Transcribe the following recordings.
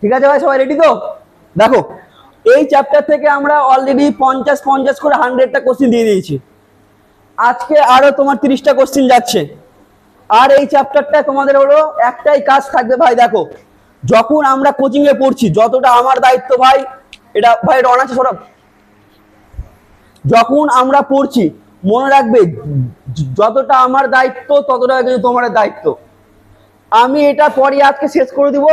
ঠিক আছে ভাই, সবাই রেডি তো? দেখো, এই চ্যাপ্টার থেকে আমরা অলরেডি 50 করে 100টা কোশ্চিন দিয়ে দিয়েছি। আজকে আরো তোমার 30টা কোশ্চিন যাচ্ছে। আর এই চ্যাপ্টারটা তোমাদের হলো একটাই কাজ থাকবে ভাই। দেখো, যখন আমরা কোচিং এ পড়ছি, যতটা আমার দায়িত্ব ভাই, এটা ভাই এটা অনার্স সরব, যখন আমরা পড়ছি মনে রাখবে যতটা আমার দায়িত্ব ততটা কিন্তু তোমার দায়িত্ব। আমি এটা পরে আজকে শেষ করে দিব।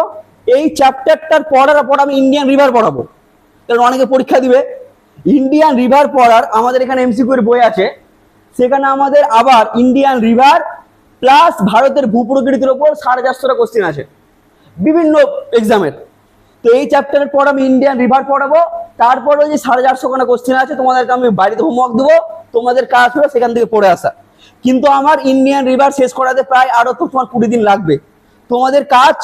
এই চ্যাপ্টারটার পড়ার পর আমি ইন্ডিয়ান রিভার পড়াবো, কারণ অনেকে পরীক্ষা দিবে। ইন্ডিয়ান রিভার পড়ার আমাদের এখানে এমসিকিউ এর বই আছে, সেখানে আমাদের আবার ইন্ডিয়ান রিভার প্লাস ভারতের ভূপ্রকৃতির উপর 450টা কোশ্চেন আছে বিভিন্ন এক্সামের। তো এই চ্যাপ্টারের পর আমি ইন্ডিয়ান রিভার পড়াবো, তারপর ওই যে 450খানা কোশ্চেন আছে তোমাদেরকে আমি বাড়িতে হোমওয়ার্ক দেবো, তোমাদের কাজ হলো সেখান থেকে পড়ে আসা। কিন্তু আমার ইন্ডিয়ান রিভার শেষ করাতে প্রায় আরো তো তোমার 20 দিন লাগবে। তোমাদের কাজ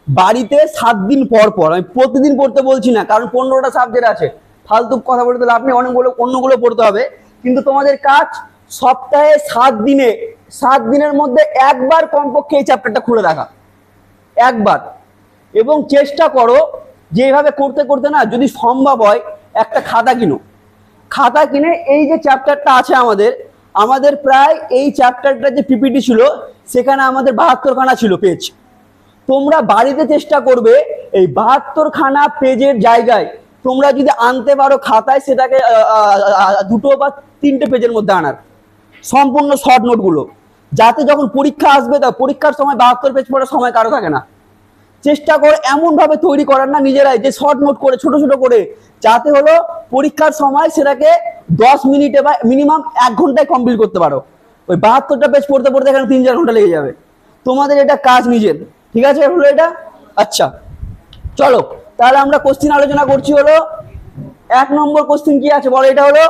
বাড়িতে 7 দিন পর পর, আমি প্রতিদিন পড়তে বলছি না, কারণ 15টা সাবজেক্ট আছে, ফালতু কথা বলতে লাভ নেই, অনেকগুলো অন্যগুলো পড়তে হবে। কিন্তু তোমাদের কাজ সপ্তাহে 7 দিনের মধ্যে একবার কমপক্ষে এই চ্যাপ্টারটা খুলে দেখা, একবার। এবং চেষ্টা করো যে এইভাবে করতে করতে না, যদি সম্ভব হয় একটা খাতা কিনো, খাতা কিনে এই যে চ্যাপ্টারটা আছে আমাদের প্রায় এই চ্যাপ্টারটা যে পিপিটি ছিল সেখানে আমাদের 72খানা ছিল পেজ। তোমরা বাড়িতে চেষ্টা করবে এই 72খানা পেজের জায়গায় তোমরা যদি আনতে পারো খাতায়, সেটাকে 2 বা 3টে পেজের মধ্যে আনার, সম্পূর্ণ শর্ট নোটগুলো, যাতে যখন পরীক্ষা আসবে তা পরীক্ষার সময় 72 পেজ পড়ার সময় কারো থাকে না। চেষ্টা করে এমন ভাবে তৈরি করার না নিজেরাই, যে শর্ট নোট করে ছোট ছোট করে, যাতে হলো পরীক্ষার সময় সেটাকে 10 মিনিটে বা মিনিমাম 1 ঘন্টায় কমপ্লিট করতে পারো। ওই 72টা পেজ পড়তে পড়তে এখানে 3-4 ঘন্টা লেগে যাবে। তোমাদের এটা কাজ নিজের, ঠিক আছে হলো এটা। আচ্ছা চলো তাহলে আমরা কোশ্চিন আলোচনা করছি। হলো 1 নম্বর কোশ্চিন কি আছে বলো, এটা হলো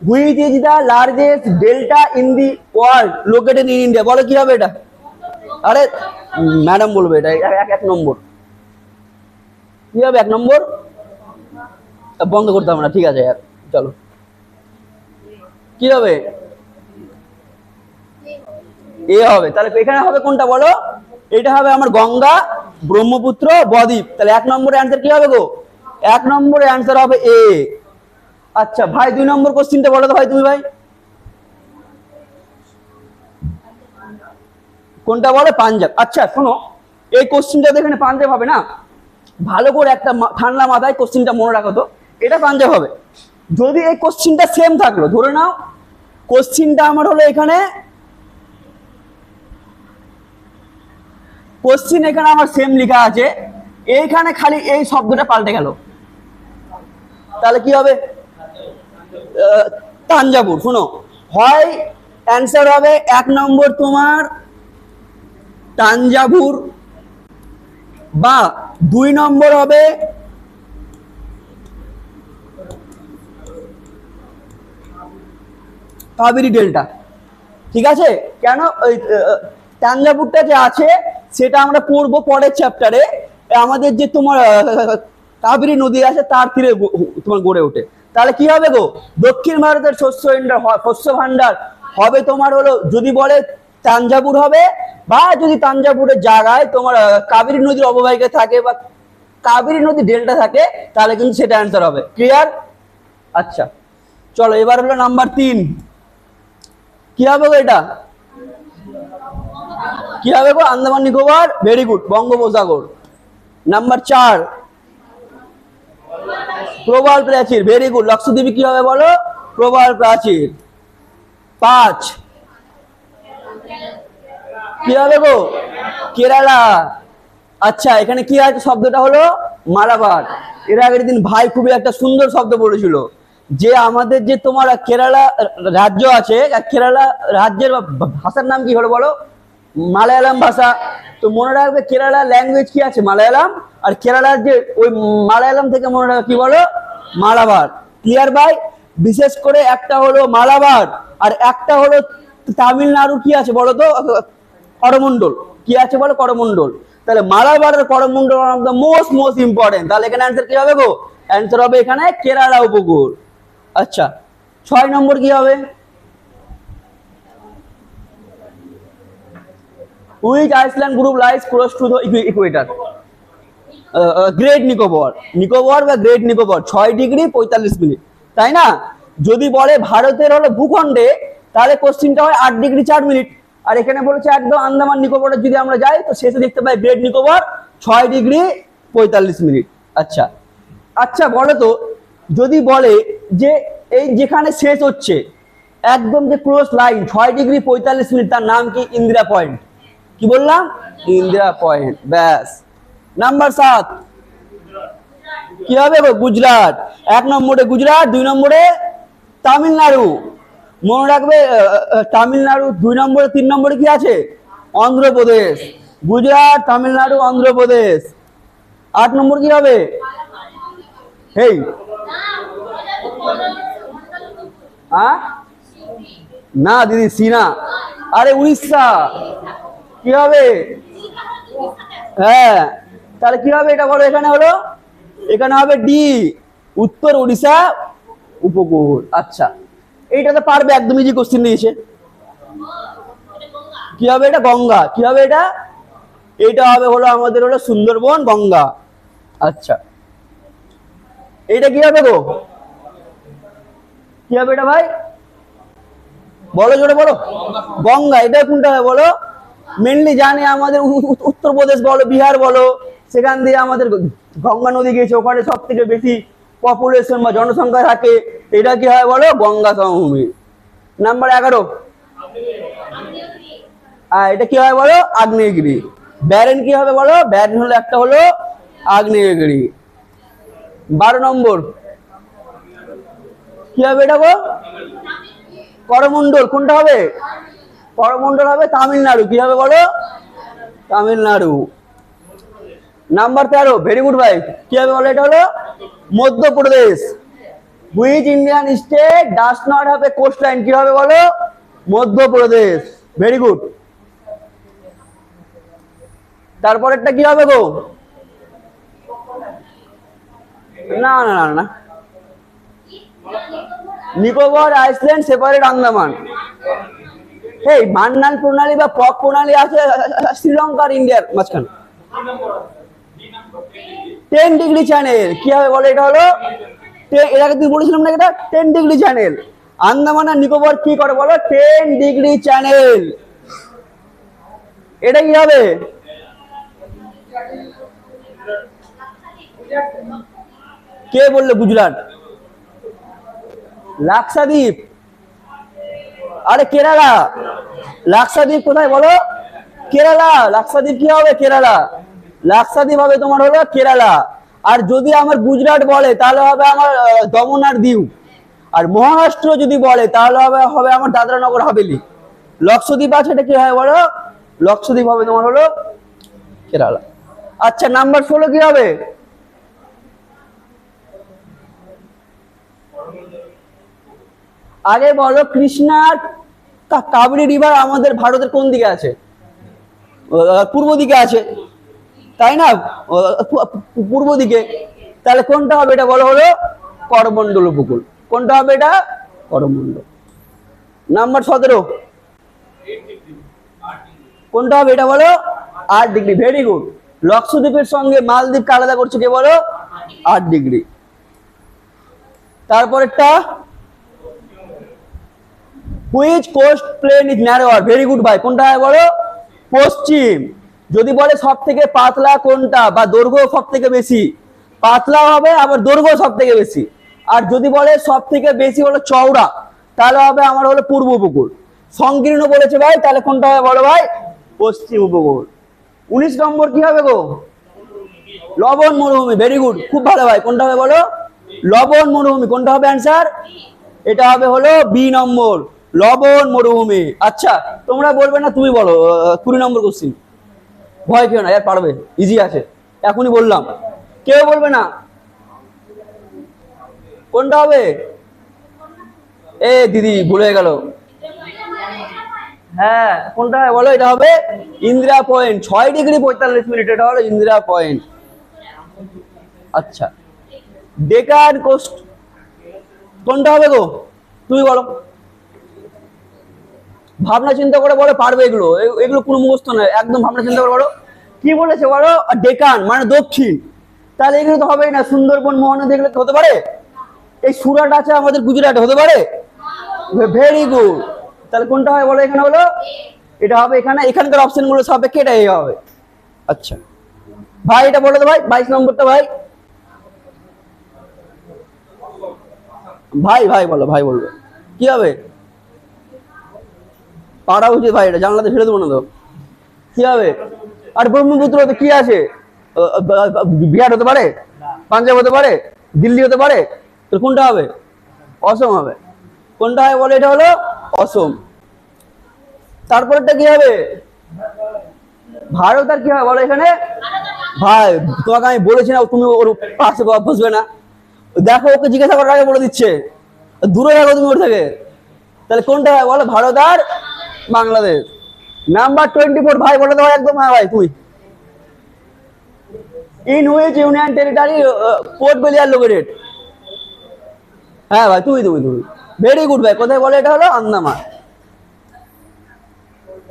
which is the largest delta in the world located in India. বলো কি হবে এটা? আরে ম্যাডাম বলবে এটা। 1 নম্বর কি হবে? 1 নম্বর বন্ধ করতে হবে না, ঠিক আছে চলো। কি হবে? এ হবে। তাহলে এখানে হবে কোনটা বলো? এটা হবে আমার গঙ্গা, ব্রহ্মপুত্র, বদ্বীপ। তাহলে 1 নম্বরের অ্যান্সার কি হবে গো? 1 নম্বরের অ্যান্সার হবে এ। আচ্ছা ভাই 2 নম্বর কোশ্চিনটা বলো তো ভাই, তুমি ভাই কোনটা বলো? পাঞ্জাব। আচ্ছা শোনো, এই কোশ্চিনটা এখানে পাঞ্জাব হবে না, ভালো করে একটা ঠান্ডা মাথায় কোশ্চিনটা মনে রাখো তো, এটা পাঞ্জাব হবে। যদি এই কোশ্চিনটা সেম থাকলো, ধরে নাও কোশ্চিনটা আমার হলো এখানে, কোশ্চিন এখানে আমার সেম লেখা আছে, এইখানে খালি এই শব্দটা পাল্টে গেল, তাহলে কি হবে? তাঞ্জাবুর। শোনো, হয় অ্যান্সার হবে 1 নম্বর তোমার তাঞ্জাবুর, বা 2 নম্বর হবে কাবেরী ডেল্টা। ঠিক আছে? কেন ওই তাঞ্জাবুরটা যে আছে সেটা আমরা পড়বো পরের চ্যাপ্টারে। আমাদের যে তোমার কাবেরী নদী আছে তার তীরে তোমার গড়ে ওঠে। তাহলে কি হবে গো? দক্ষিণ ভারতের শস্য ভান্ডার হবে তোমার হলো, যদি বলে তাঞ্জাবুর হবে, বা যদি তাঞ্জাবুরের জায়গায় তোমার কাবেরী নদীর অববাহিকা থাকে বা কাবেরী নদী ডেল্টা থাকে, তাহলে কিন্তু সেটা অ্যান্সার হবে। ক্লিয়ার? আচ্ছা চলো এবার হলো নাম্বার 3। কি হবে গো এটা? কি হবে গো? আন্দামান নিকোবর। Very good. বঙ্গোপসাগর। নাম্বার 4 প্রবাল প্রাচীর। Very good. লক্ষদ্বীপে কি হবে বলো? প্রবাল প্রাচীর। 5 কি হবে গো? কেরালা। আচ্ছা এখানে কি আছে? শব্দটা হলো মালাবার। এর আগের দিন ভাই খুবই একটা সুন্দর শব্দ বলেছিল, যে আমাদের যে তোমার কেরালা রাজ্য আছে, কেরালা রাজ্যের ভাষার নাম কি হলো বলো? মালায়ালাম ভাষা। তো মনে রাখবে কেরালা ল্যাঙ্গুয়েজ কি আছে? মালায়ালাম। আর কেরালার যে ওই মালায়ালাম থেকে মনে রাখবে কি বলো? মালাবার। ক্লিয়ার ভাই? বিশেষ করে একটা হলো মালাবার আর একটা হলো তামিলনাড়ু। কি আছে বলো তো? করমন্ডল। কি আছে বলো? করমন্ডল। তাহলে মালাবার আর Coromandel one of the most important. তাহলে এখানে অ্যান্সার কি হবে গো? অ্যান্সার হবে এখানে কেরালা উপকূল। আচ্ছা 6 নম্বর কি হবে? Which Iceland group lies close to the equator? Great Nicobar, Nicobar বা গ্রেট নিকোবর 6°45', তাই না? যদি বলে ভারতের হলো ভূখণ্ডে, তাহলে কোশ্চিনটা হয় 8°4'। আর এখানে বলেছে একদম আন্দামান নিকোবরে যদি আমরা যাই তো শেষে দেখতে পাই গ্রেট নিকোবর 6°45'। আচ্ছা আচ্ছা বলো তো, যদি বলে যে এই যেখানে শেষ হচ্ছে একদম যে ক্লোজ লাইন 6°45', তার নাম কি? ইন্দিরা পয়েন্ট। কি বললাম? ইন্দিরা পয়েন্ট। ব্যাস। নাম্বার 7 কি হবে গো? গুজরাট। 1 নম্বরে গুজরাট, 2 নম্বরে তামিলনাড়ু। মনে রাখবে তামিলনাড়ু 2 নম্বরে, 3 নম্বরে কি আছে? অন্ধ্রপ্রদেশ। গুজরাট, তামিলনাড়ু, অন্ধ্রপ্রদেশ। 8 নম্বর কি হবে? হেই হ্যাঁ না দিদি, সিনা। আরে উড়িষ্যা। কি হবে? হ্যাঁ, তাহলে কি হবে এটা বলো? এখানে হলো, এখানে হবে ডি, উত্তর উড়িষ্যা উপকূল। আচ্ছা, এইটা তো পারবে, একদম ইজি কোশ্চেন দিয়েছে। কি হবে এটা? গঙ্গা। কি হবে এটা? এইটা হবে হলো আমাদের হলো সুন্দরবন, গঙ্গা। আচ্ছা, এইটা কি হবে গো? কি হবে এটা ভাই? বলো জোরে বলো। গঙ্গা। এটা কোনটা হবে বলো? মেনলি জানে আমাদের উত্তরপ্রদেশ বলো, বিহার বলো, সেখান দিয়ে আমাদের গঙ্গা নদী গেছে, ওখানে সব থেকে বেশি পপুলেশন বা জনসংখ্যা থাকে। এটা কি হয় বলো? গঙ্গা সমভূমি। নাম্বার 11 এটা কি হয় বলো? আগ্নেয়গিরি। ব্যারেন কি হবে বলো? ব্যারেন হলো একটা হলো আগ্নেয়গিরি। 12 নম্বর কি হবে এটা গো? করমণ্ডল। কোনটা হবে? করমণ্ডল হবে তামিলনাড়ু। কি হবে বলো? তামিলনাড়ু। নাম্বার 13 ভেরি গুড ভাই। কি হবে বলো? এটা হলো Madhya Pradesh. Which Indian state does not have a coast line? কি হবে বলো? মধ্যপ্রদেশ। Very good. তারপরেরটা কি হবে গো? না না না না, নিকোবর আইসল্যান্ড সেপারেট আন্দামান। এই মান্নান প্রণালী বা পক প্রণালী আছে শ্রীলঙ্কা আর ইন্ডিয়ার মাঝখানে। 10° চ্যানেল। কি হবে বলো? এটা হলো এর আগে তুই বলেছিলাম না, এটা 10° চ্যানেল। আন্দামান আর নিকোবর কি করে বলো? 10° চ্যানেল। এটা কি হবে? কে বললো গুজরাট? লাক্ষাদ্বীপ। আরে কেরালা। লাক্ষাদ্বীপ কোথায় বলো? কেরালা। লাক্ষাদ্বীপ কি হবে? কেরালা। লাক্ষাদ্বীপ হবে তোমার হলো কেরালা। আর যদি আমার গুজরাট বলে তাহলে হবে আমার দমন আর দিউ। আর মহারাষ্ট্র যদি বলে তাহলে হবে আমার দাদরা নগর হাভেলি। লক্ষদ্বীপ আছে, এটা কি হয় বলো? লক্ষদ্বীপ হবে তোমার হলো কেরালা। আচ্ছা, নাম্বার 16 কি হবে? আগে বলো, কৃষ্ণা কাবেরী রিভার আমাদের ভারতের কোন দিকে আছে? পূর্ব দিকে আছে, তাই না? পূর্ব দিকে। তাহলে কোনটা হবে এটা বলো? হলো করমণ্ডল উপকূল। কোনটা হবে এটা? করমণ্ডল। নাম্বার 17 কোনটা হবে এটা বলো? 8°। Very good. লক্ষদ্বীপের সঙ্গে মালদ্বীপকে আলাদা করছে কে বলো? 8°। তারপরেরটা which coast plain is narrower? Very good ভাই। কোনটা হয় বলো? পশ্চিম। যদি বলে সব থেকে পাতলা কোনটা বা দৈর্ঘ্য সব থেকে বেশি, পাতলা হবে, আবার দৈর্ঘ্য সব থেকে বেশি। আর যদি বলে সব থেকে বেশি হলো চওড়া, তাহলে হবে আমার হলো পূর্ব উপকূল। সংকীর্ণ বলেছে ভাই, তাহলে কোনটা হবে বলো ভাই? পশ্চিম উপকূল। 19 নম্বর কি হবে গো? লবণ মরুভূমি। ভেরি গুড, খুব ভালো ভাই। কোনটা হবে বলো? লবণ মরুভূমি। কোনটা হবে অ্যান্সার? এটা হবে হলো বি নম্বর, লবণ মরুভূমি। আচ্ছা, তোমরা বলবে না, তুমি বলো 20 নম্বর কোশ্চিন। ভয় কেউ না, এর পারবে, ইজি আছে, এখনই বললাম। কেউ বলবে না। কোনটা হবে? এ দিদি ভুলে গেল। হ্যাঁ, কোনটা হবে বলো? এটা হবে ইন্দিরা পয়েন্ট। 6°45'। এটা হলো ইন্দিরা পয়েন্ট। আচ্ছা, ডেকান কোস্ট কোনটা হবে গো? তুমি বলো, ভাবনা চিন্তা করে বলো, পারবে এগুলো। এগুলো কোনো মুখস্থ নয়, একদম ভাবনা চিন্তা করে বলো। কি বলেছে বলো? ডেকান মানে দক্ষিণ। তাহলে এগুলো তো হবেই না, সুন্দরবন মহানদী এগুলো হতে পারে? এই সুরাট আছে আমাদের গুজরাটে, হতে পারে? Very good. তাহলে কোনটা হয় বলো এখানে? হলো এটা হবে এখানে, এখানকার অপশন গুলো সাপেক্ষে এটা এই হবে। আচ্ছা ভাই এটা বলো তো ভাই, 22 নম্বরটা ভাই। ভাই ভাই বলো, ভাই বলবে কি হবে? পাড়া উচিত ভাই, এটা জানলাতে ফেলে দেবো না তো। কি হবে? আর ব্রহ্মপুত্র তো কি আছে? বিহার হতে পারে, পাঞ্জাব হতে পারে, দিল্লি হতে পারে, তো কোনটা হবে? অসম হবে। কোনটা হয় বলে? এটা হলো অসম। তারপরটা কি হবে? ভারত। আর কি হবে বলো এখানে? ভাই তোমাকে আমি বলেছি না তুমি ওর পাশে বসবে না, দেখো ওকে জিজ্ঞাসা করার আগে বলে দিচ্ছে, দূরে থাকো তুমি ওর থেকে। তাহলে কোনটা হয় বলো? ভারত আর বাংলাদেশ। নাম্বার 24 ভাই বলে দাও একদম। হ্যাঁ ভাই তুমি। In which union territory port Blair located? হ্যাঁ ভাই তুমি তুমি তুমি ভেরি গুড ভাই। কোথায় বলে? এটা হলো আন্দামান।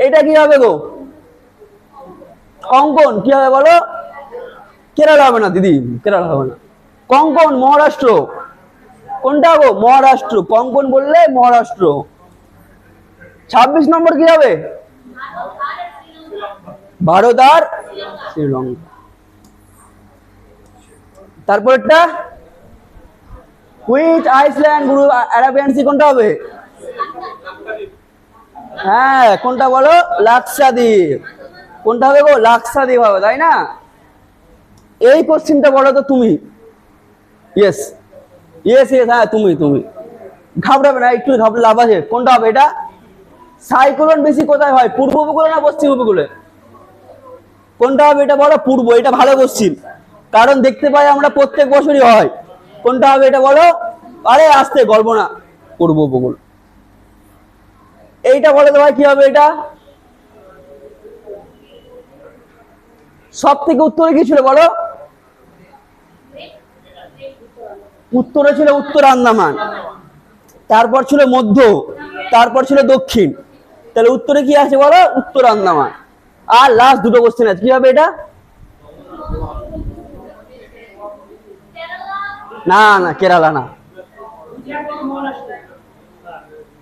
এটা কি হবে গো? কঙ্কন। কি হবে বলো? কেরালা হবে না দিদি, কেরালা হবে না। কঙ্কন মহারাষ্ট্র। কোনটা গো? মহারাষ্ট্র। কঙ্কন বললে মহারাষ্ট্র। 26 নম্বর কি হবে? ভারত আর শ্রীলঙ্কা। তারপরটা which island group Arabian sea কোনটা হবে? হ্যাঁ কোনটা বলো? লাক্ষাদ্বীপ। কোনটা হবে গো? লাক্ষাদ্বীপ হবে, তাই না? এই কোশ্চিনটা বলো তো তুমি। ইয়েস ইয়েস ইয়েস, হ্যাঁ তুমি তুমি ঘাবড়াবে না, একটু ঘাবড়ে লাভ আছে। কোনটা হবে এটা? সাইক্লোন বেশি কোথায় হয়? পূর্ব উপকূলে না পশ্চিম উপকূলে? কোনটা হবে এটা বলো? পূর্ব। এটা ভালো কোশ্চিন, কারণ দেখতে পাই আমরা প্রত্যেক বছরই হয়। কোনটা হবে এটা বলো? আরে আসতে গল্প না, পূর্ব উপকূল। এইটা বলে তো ভাই কি হবে এটা? সব থেকে উত্তরে কি ছিল বলো? উত্তরে ছিল উত্তর আন্দামান, তারপর ছিল মধ্য, তারপর ছিল দক্ষিণ। তাহলে উত্তরে কি আছে বলো? উত্তর আন্দামান। আর লাস্ট দুটো কোশ্চেন আছে, কি হবে এটা? না না কেরালা না।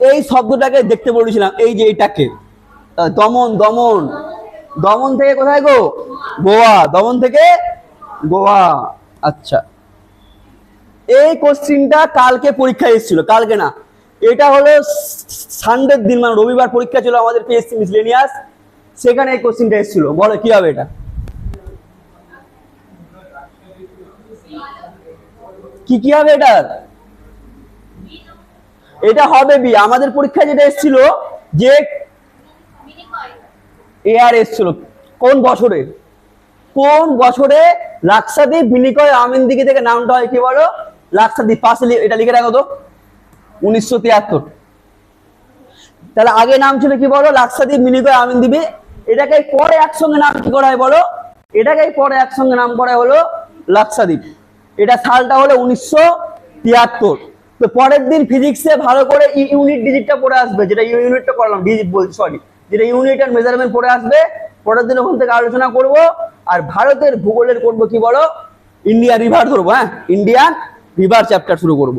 এই শব্দটাকে দেখতে বলেছিলাম, এই যে এইটাকে দমন। দমন। দমন থেকে কোথায় গো? গোয়া। দমন থেকে গোয়া। আচ্ছা এই কোশ্চিনটা কালকে পরীক্ষা এসেছিল, কালকে না, এটা হলো সানডের দিন, মানে রবিবার পরীক্ষা ছিল আমাদের পিএসসি মিসলেনিয়াস, সেখানে এই কোশ্চিনটা এসেছিল। বলো কি হবে এটা? কি কি হবে এটার? এটা হবে বি। আমাদের পরীক্ষা যেটা এসেছিল যে এয়ার এসেছিল, কোন বছরে? কোন বছরে লাক্ষাদ্বীপ মিনিকয় আমিনদিঘি থেকে নামটা হয় কি বলো? লাক্ষাদ্বীপ। পাশে এটা লিখে রাখো তো, 1973। তাহলে আগে নাম ছিল কি বলো? লাক্ষাদ্বীপ মিনিকয় আমিনদিঘি। এটাকে পরে একসঙ্গে নাম কি করা হয় বলো? এটাকে পরে একসঙ্গে নাম করা হলো লাক্ষাদ্বীপ। এটা সালটা হলো 1973। তো পরের দিন ফিজিক্সে ভালো করে ইউনিট ডিজিটটা পড়ে আসবে, যেটা ইউনিটটা করলাম, ডিজিট বলছি সরি, যেটা ইউনিট আর মেজারমেন্ট পড়ে আসবে। পরের দিন ওখান থেকে আলোচনা করব। আর ভারতের ভূগোলের করব কি বলো? ইন্ডিয়া রিভার ধরবো। হ্যাঁ ইন্ডিয়ান রিভার চ্যাপ্টার শুরু করব।